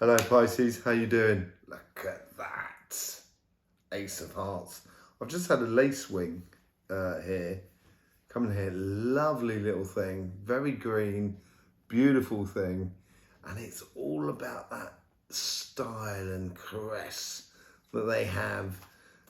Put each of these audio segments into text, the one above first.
Hello Pisces, how you doing? Look at that. Ace of Hearts. I've just had a lace wing here. Coming here, lovely little thing. Very green, beautiful thing. And it's all about that style and caress that they have.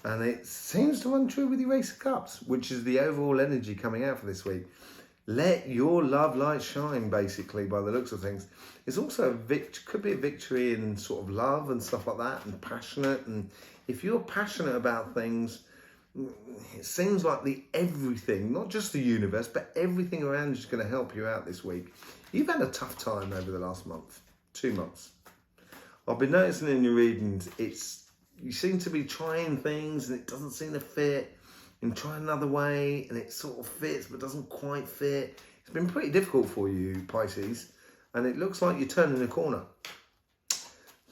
And it seems to run true with your Ace of Cups, which is the overall energy coming out for this week. Let your love light shine, basically, by the looks of things. It's also could be a victory in sort of love and stuff like that, and passionate. And if you're passionate about things, it seems like everything, not just the universe, but everything around you is going to help you out this week. You've had a tough time over the last month, 2 months. I've been noticing in your readings, you seem to be trying things and it doesn't seem to fit. And try another way and it sort of fits but doesn't quite fit. It's been pretty difficult for you, Pisces, and it looks like you're turning a corner.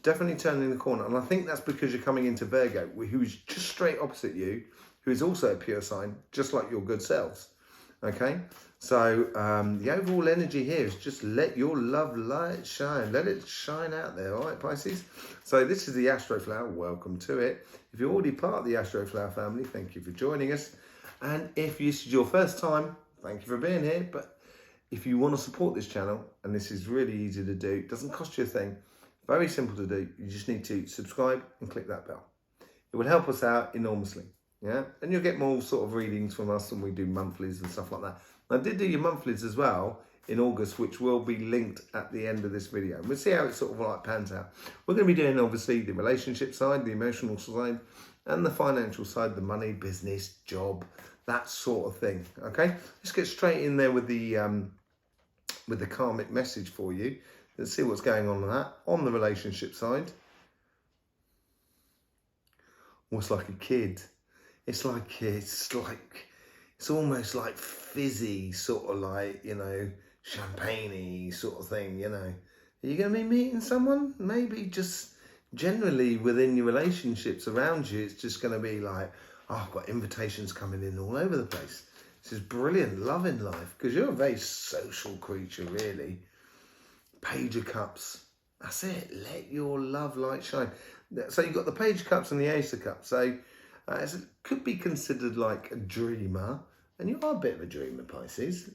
Definitely turning the corner, and I think that's because you're coming into Virgo, who's just straight opposite you, who is also a pure sign, just like your good selves. Okay, so the overall energy here is just let your love light shine. Let it shine out there, all right, Pisces? So this is the Astroflower. Welcome to it. If you're already part of the Astroflower family, thank you for joining us. And if this is your first time, thank you for being here. But if you want to support this channel, and this is really easy to do, it doesn't cost you a thing, very simple to do. You just need to subscribe and click that bell. It will help us out enormously. Yeah, and you'll get more sort of readings from us, and we do monthlies and stuff like that. I did do your monthlies as well in August, which will be linked at the end of this video. We'll see how it sort of like pans out. We're going to be doing obviously the relationship side, the emotional side, and the financial side, the money, business, job, that sort of thing. Okay, let's get straight in there with the karmic message for you. Let's see what's going on with that on the relationship side. Almost like a kid. It's almost like fizzy, sort of like, champagne-y sort of thing, Are you going to be meeting someone? Maybe just generally within your relationships around you, it's just going to be like, oh, I've got invitations coming in all over the place. This is brilliant, loving life, because you're a very social creature, really. Page of Cups. That's it. Let your love light shine. So you've got the Page of Cups and the Ace of Cups. So it could be considered like a dreamer, and you are a bit of a dreamer, Pisces.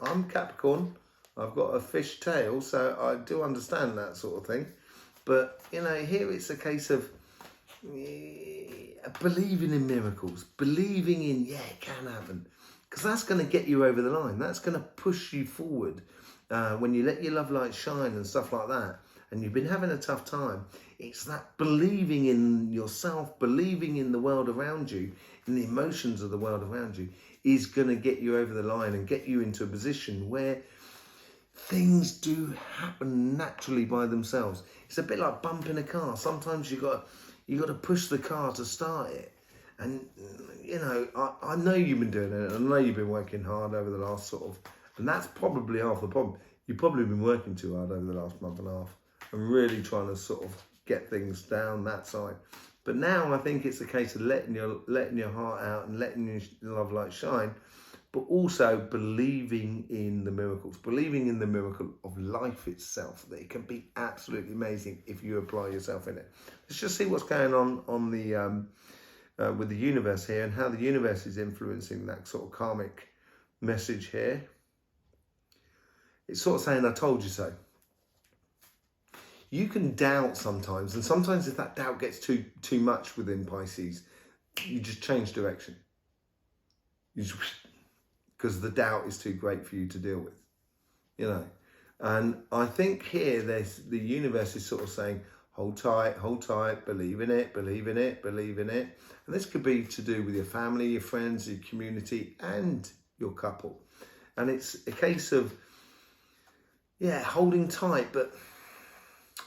I'm Capricorn. I've got a fish tail, so I do understand that sort of thing. But here it's a case of believing in miracles, believing in it can happen, because that's going to get you over the line. That's going to push you forward when you let your love light shine and stuff like that. And you've been having a tough time, it's that believing in yourself, believing in the world around you, in the emotions of the world around you, is going to get you over the line and get you into a position where things do happen naturally by themselves. It's a bit like bumping a car. Sometimes you got to push the car to start it. And, I know you've been doing it. I know you've been working hard over the last and that's probably half the problem. You've probably been working too hard over the last month and a half. I'm really trying to sort of get things down that side. But now I think it's a case of letting your heart out and letting your love light shine, but also believing in the miracles, believing in the miracle of life itself, that it can be absolutely amazing if you apply yourself in it. Let's just see what's going on the with the universe here, and how the universe is influencing that sort of karmic message here. It's sort of saying, I told you so. You can doubt sometimes, and sometimes if that doubt gets too much within Pisces, you just change direction. Because the doubt is too great for you to deal with, And I think here the universe is sort of saying, hold tight, believe in it, believe in it, believe in it. And this could be to do with your family, your friends, your community, and your couple. And it's a case of, holding tight, but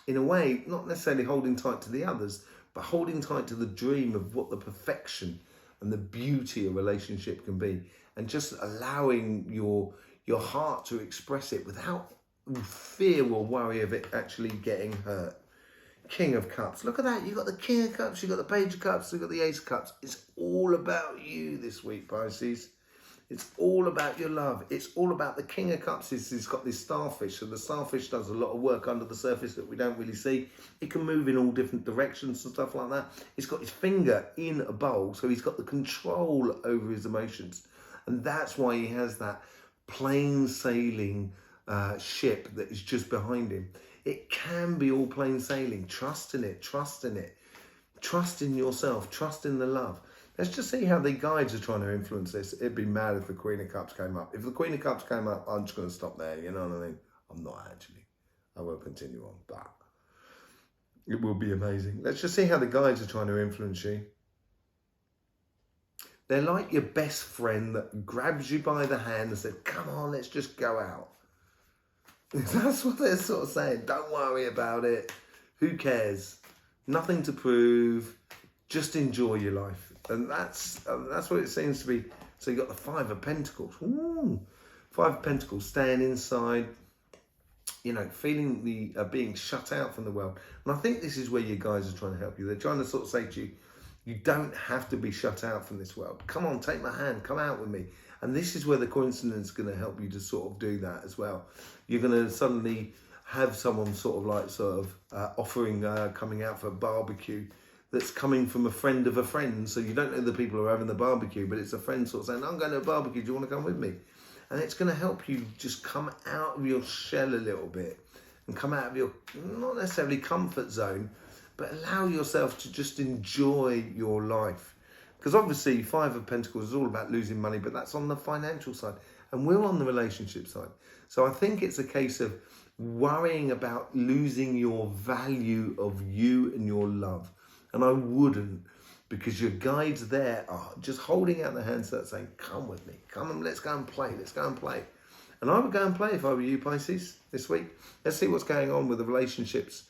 in a way, not necessarily holding tight to the others, but holding tight to the dream of what the perfection and the beauty of a relationship can be, and just allowing your heart to express it without fear or worry of it actually getting hurt. King of Cups. Look at that. You've got the King of Cups, you've got the Page of Cups, you've got the Ace of Cups. It's all about you this week, Pisces. It's all about your love. It's all about the King of Cups. He's got this starfish, so the starfish does a lot of work under the surface that we don't really see. It can move in all different directions and stuff like that. He's got his finger in a bowl, so he's got the control over his emotions. And that's why he has that plain sailing ship that is just behind him. It can be all plain sailing. Trust in it, trust in it. Trust in yourself, trust in the love. Let's just see how the guides are trying to influence this. It'd be mad if the Queen of Cups came up. If the Queen of Cups came up, I'm just going to stop there, you know what I mean? I'm not actually. I will continue on, but it will be amazing. Let's just see how the guides are trying to influence you. They're like your best friend that grabs you by the hand and says, come on, let's just go out. That's what they're sort of saying. Don't worry about it. Who cares? Nothing to prove. Just enjoy your life. And that's what it seems to be. So you got the Five of Pentacles. Ooh, Five of Pentacles, staying inside, you know, feeling the being shut out from the world. And I think this is where your guys are trying to help you. They're trying to sort of say to you, you don't have to be shut out from this world. Come on, take my hand, come out with me. And this is where the coincidence is going to help you to sort of do that as well. You're going to suddenly have someone offering, coming out for a barbecue that's coming from a friend of a friend. So you don't know the people who are having the barbecue, but it's a friend sort of saying, I'm going to a barbecue, do you want to come with me? And it's going to help you just come out of your shell a little bit and come out of your, not necessarily comfort zone, but allow yourself to just enjoy your life. Because obviously Five of Pentacles is all about losing money, but that's on the financial side. And we're on the relationship side. So I think it's a case of worrying about losing your value of you and your love. And I wouldn't, because your guides there are just holding out the hands that saying, come with me, come and let's go and play, let's go and play. And I would go and play if I were you, Pisces, this week. Let's see what's going on with the relationships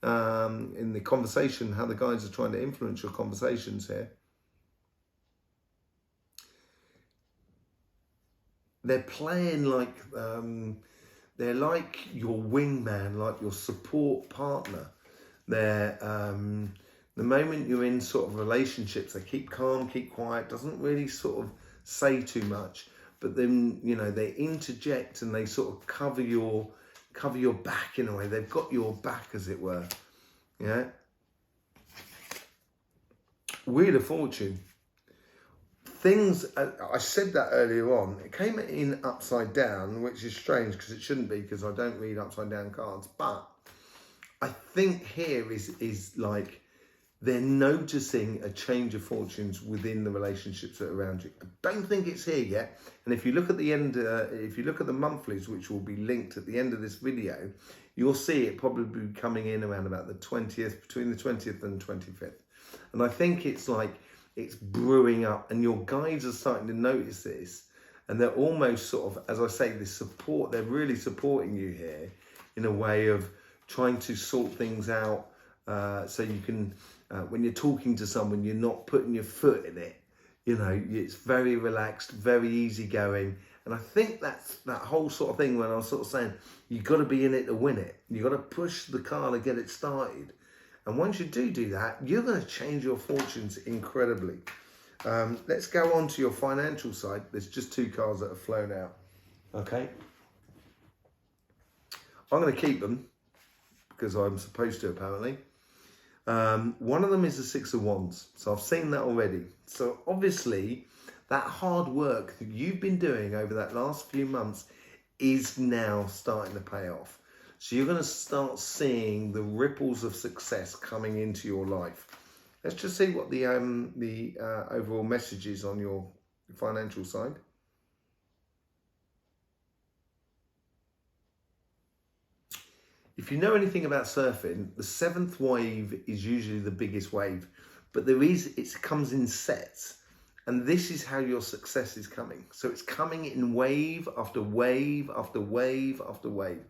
in the conversation, how the guides are trying to influence your conversations here. They're playing like, they're like your wingman, like your support partner. They're, the moment you're in sort of relationships, they keep calm, keep quiet, doesn't really sort of say too much, but then, you know, they interject and they sort of cover your back in a way. They've got your back, as it were. Yeah. Wheel of Fortune. Things, I said that earlier on, it came in upside down, which is strange because it shouldn't be, because I don't read upside down cards, but I think here is like they're noticing a change of fortunes within the relationships that are around you. I don't think it's here yet. And if you look at the end, if you look at the monthlies, which will be linked at the end of this video, you'll see it probably coming in around about the 20th, between the 20th and 25th. And I think it's like, it's brewing up, and your guides are starting to notice this. And they're almost sort of, as I say, this support, they're really supporting you here in a way of trying to sort things out. So you can, when you're talking to someone, you're not putting your foot in it. You know, it's very relaxed, very easygoing. And I think that's that whole sort of thing when I was sort of saying, you've got to be in it to win it. You've got to push the car to get it started. And once you do that, you're going to change your fortunes incredibly. Let's go on to your financial side. There's just two cards that have flown out. Okay. I'm going to keep them because I'm supposed to, apparently. One of them is the Six of Wands. So I've seen that already. So obviously that hard work that you've been doing over that last few months is now starting to pay off. So you're going to start seeing the ripples of success coming into your life. Let's just see what the overall message is on your financial side. If you know anything about surfing, the seventh wave is usually the biggest wave, but it comes in sets. And this is how your success is coming. So it's coming in wave after wave after wave after wave.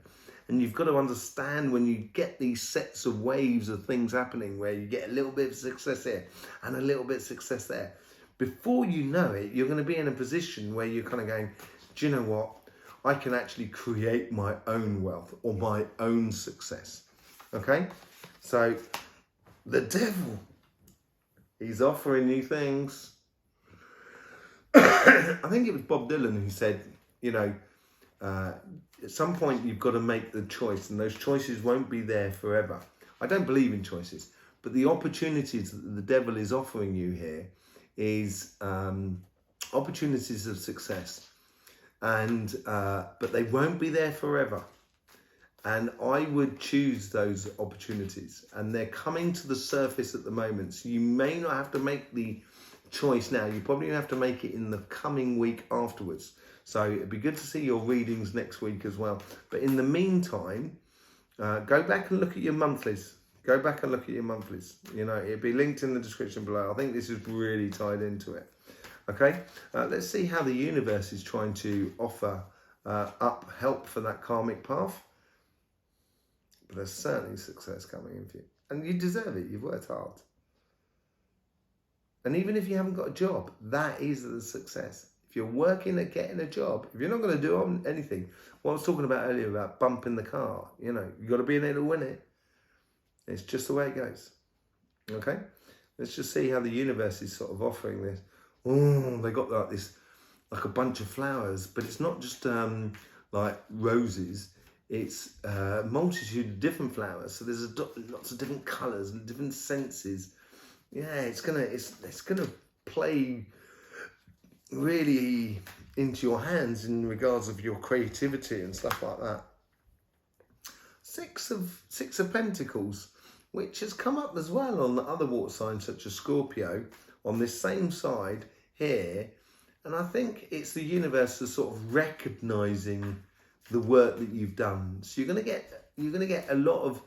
And you've got to understand when you get these sets of waves of things happening where you get a little bit of success here and a little bit of success there. Before you know it, you're going to be in a position where you're kind of going, do you know what? I can actually create my own wealth or my own success. Okay? So the devil, he's offering you things. I think it was Bob Dylan who said, you know, at some point you've got to make the choice, and those choices won't be there forever. I don't believe in choices, but the opportunities that the devil is offering you here is opportunities of success, and but they won't be there forever. And I would choose those opportunities, and they're coming to the surface at the moment. So you may not have to make the choice now. You probably have to make it in the coming week afterwards. So it'd be good to see your readings next week as well. But in the meantime, go back and look at your monthlies. Go back and look at your monthlies. You know, it'll be linked in the description below. I think this is really tied into it. Okay, let's see how the universe is trying to offer up help for that karmic path. But there's certainly success coming in for you. And you deserve it. You've worked hard. And even if you haven't got a job, that is the success. If you're working at getting a job, if you're not going to do anything, what I was talking about earlier about bumping the car, you know, you've got to be in there to win it. It's just the way it goes. Okay? Let's just see how the universe is sort of offering this. Oh, they got like this, like a bunch of flowers, but it's not just like roses. It's a multitude of different flowers. So there's lots of different colours and different senses. Yeah, it's gonna play really into your hands in regards of your creativity and stuff like that. Six of Pentacles, which has come up as well on the other water signs such as Scorpio on this same side here, and I think it's the universe is sort of recognizing the work that you've done. So you're gonna get a lot of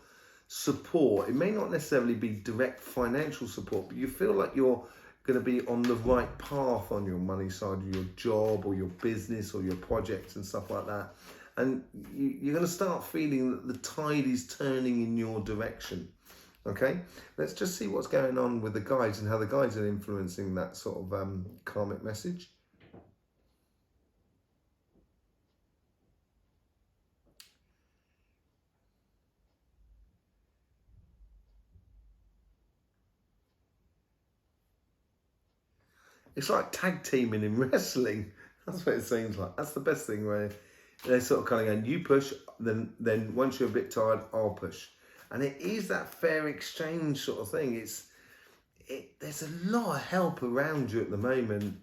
support. It may not necessarily be direct financial support, but you feel like you're going to be on the right path on your money side of your job or your business or your projects and stuff like that. And you're going to start feeling that the tide is turning in your direction. Okay, let's just see what's going on with the guides and how the guides are influencing that sort of karmic message. It's like tag teaming in wrestling. That's what it seems like. That's the best thing, where they're sort of kind of going, you push, then once you're a bit tired, I'll push. And it is that fair exchange sort of thing. There's a lot of help around you at the moment,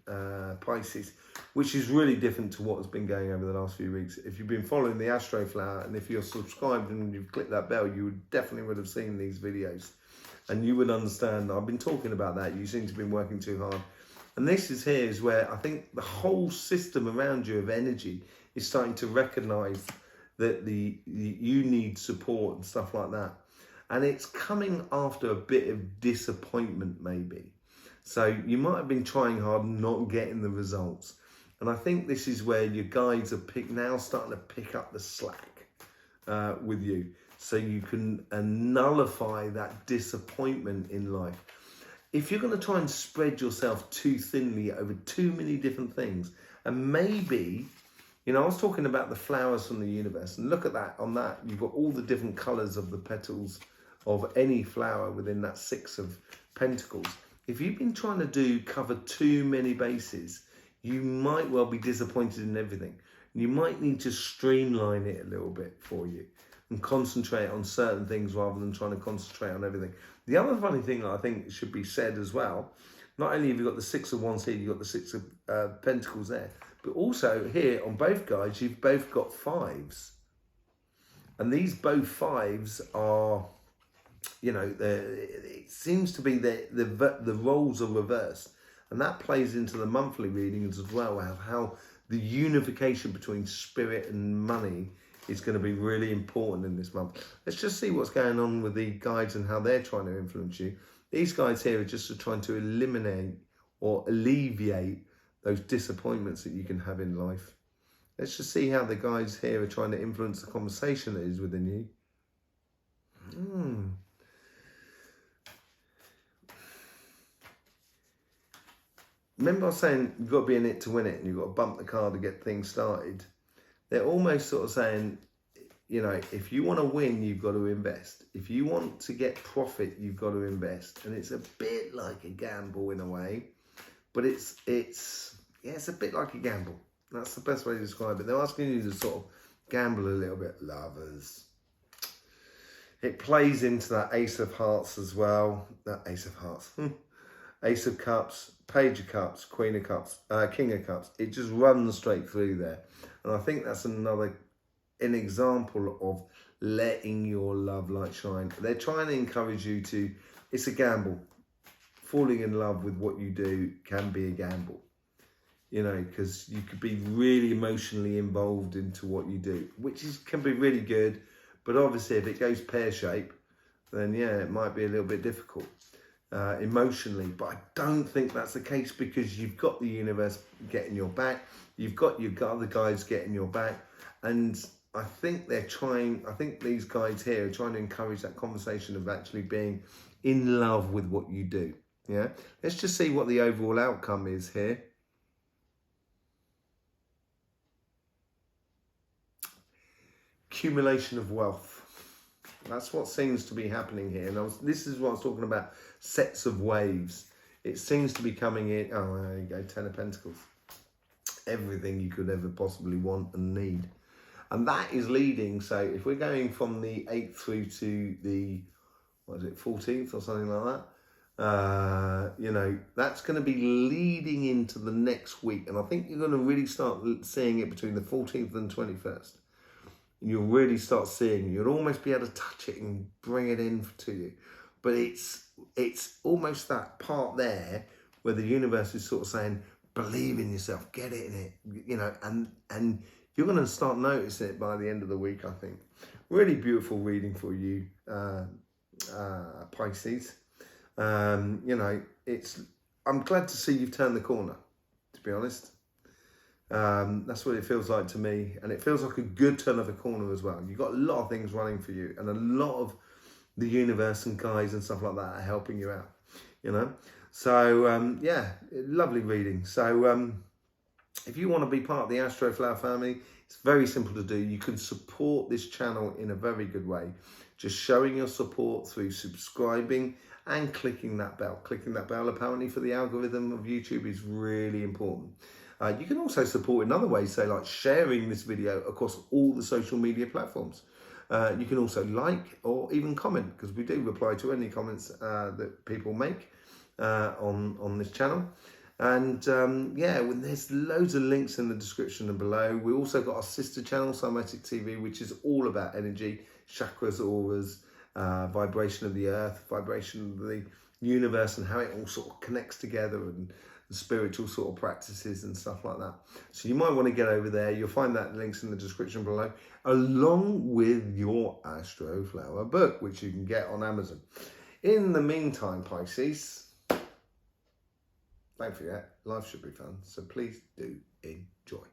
Pisces, which is really different to what has been going over the last few weeks. If you've been following the Astroflower, and if you're subscribed and you've clicked that bell, you definitely would have seen these videos. And you would understand, I've been talking about that. You seem to have been working too hard. And this is where I think the whole system around you of energy is starting to recognise that you need support and stuff like that. And it's coming after a bit of disappointment maybe. So you might have been trying hard and not getting the results. And I think this is where your guides are now starting to pick up the slack with you. So you can nullify that disappointment in life. If you're going to try and spread yourself too thinly over too many different things, and maybe, you know, I was talking about the flowers from the universe, and look at that, on that, you've got all the different colours of the petals of any flower within that Six of Pentacles. If you've been trying to cover too many bases, you might well be disappointed in everything. You might need to streamline it a little bit for you and concentrate on certain things rather than trying to concentrate on everything. The other funny thing that I think should be said as well, not only have you got the Six of Wands here, you've got the Six of Pentacles there, but also here on both guides, you've both got fives. And these both fives are, you know, it seems to be the roles are reversed. And that plays into the monthly readings as well, how the unification between spirit and money is going to be really important in this month. Let's just see what's going on with the guides and how they're trying to influence you. These guides here are just trying to eliminate or alleviate those disappointments that you can have in life. Let's just see how the guides here are trying to influence the conversation that is within you. Remember I was saying you've got to be in it to win it, and you've got to bump the car to get things started. They're almost sort of saying, you know, if you want to win, you've got to invest. If you want to get profit, you've got to invest. And it's a bit like a gamble in a way, but it's yeah, it's a bit like a gamble. That's the best way to describe it. They're asking you to sort of gamble a little bit, lovers. It plays into that Ace of Hearts as well. That Ace of Hearts. Ace of Cups, Page of Cups, Queen of Cups, King of Cups. It just runs straight through there. And I think that's an example of letting your love light shine. They're trying to encourage you to, it's a gamble. Falling in love with what you do can be a gamble. You know, because you could be really emotionally involved into what you do, which can be really good. But obviously, if it goes pear-shaped, then yeah, it might be a little bit difficult emotionally. But I don't think that's the case, because you've got the universe getting your back. You've got other guys getting your back. And I think these guys here are trying to encourage that conversation of actually being in love with what you do. Yeah. Let's just see what the overall outcome is here. Accumulation of wealth. That's what seems to be happening here. And this is what I was talking about, sets of waves. It seems to be coming in. Oh, there you go, 10 of Pentacles. Everything you could ever possibly want and need. And that is leading, so if we're going from the 8th through to the, 14th or something like that, you know, that's going to be leading into the next week. And I think you're going to really start seeing it between the 14th and 21st. You'll really start seeing, you'll almost be able to touch it and bring it in to you. But it's almost that part there where the universe is sort of saying, believe in yourself, get it in it, you know, and you're going to start noticing it by the end of the week, I think. Really beautiful reading for you, Pisces. You know, I'm glad to see you've turned the corner, to be honest. That's what it feels like to me, and it feels like a good turn of a corner as well. You've got a lot of things running for you, and a lot of the universe and guys and stuff like that are helping you out, you know. So yeah, lovely reading. So if you want to be part of the Astroflower family, it's very simple to do. You can support this channel in a very good way, just showing your support through subscribing and clicking that bell. Clicking that bell apparently for the algorithm of YouTube is really important. You can also support in other ways, say like sharing this video across all the social media platforms. You can also like or even comment, because we do reply to any comments that people make on this channel. And yeah, there's loads of links in the description and below. We also got our sister channel, Somatic TV, which is all about energy, chakras, auras, vibration of the earth, vibration of the universe, and how it all sort of connects together, and spiritual sort of practices and stuff like that. So you might want to get over there. You'll find that links in the description below, along with your Astroflower book, which you can get on Amazon. In the meantime, Pisces, don't forget, life should be fun, so please do enjoy.